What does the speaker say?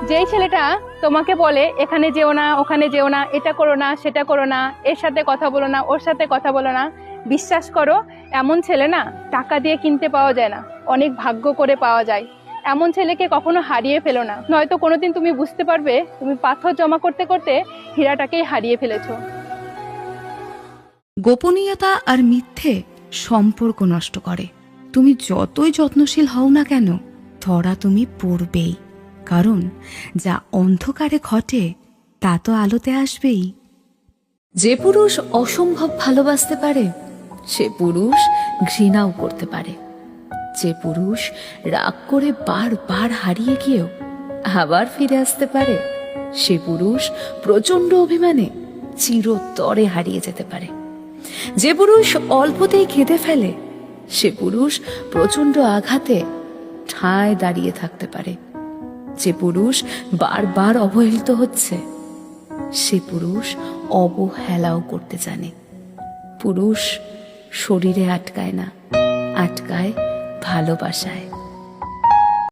যেই ছেলেটা তোমাকে বলে এখানে যেও না, ওখানে যেও না, এটা করো না, সেটা করো না, এর সাথে কথা বলো না, ওর সাথে কথা বলো না, বিশ্বাস করো, এমন ছেলে না টাকা দিয়ে কিনতে পাওয়া যায় না, অনেক ভাগ্য করে পাওয়া যায়। এমন ছেলেকে কখনো হারিয়ে ফেলো না, নয়তো কোনোদিন তুমি বুঝতে পারবে তুমি পাথর জমা করতে করতে হীরাটাকেই হারিয়ে ফেলেছো। গোপনীয়তা আর মিথ্যে সম্পর্ক নষ্ট করে। তুমি যতই যত্নশীল হও না কেন, ধরা তুমি পড়বেই। কারণ যা অন্ধকারে ঘটে তা তো আলোতে আসবেই। যে পুরুষ অসম্ভব ভালোবাসতে পারে সে পুরুষ ঘৃণাও করতে পারে। যে পুরুষ রাগ করে বারবার হারিয়ে গিয়েও আবার ফিরে আসতে পারে সে পুরুষ প্রচন্ড অভিমানে চিরতরে হারিয়ে যেতে পারে। যে পুরুষ অল্পতেই কেঁদে ফেলে সে পুরুষ প্রচন্ড আঘাতে ঠায় দাঁড়িয়ে থাকতে পারে। যে পুরুষ বারবার অবহেলিত হচ্ছে সে পুরুষ অবহেলাও করতে জানে। পুরুষ শরীরে আটকায় না, আটকায় ভালোবাসায়।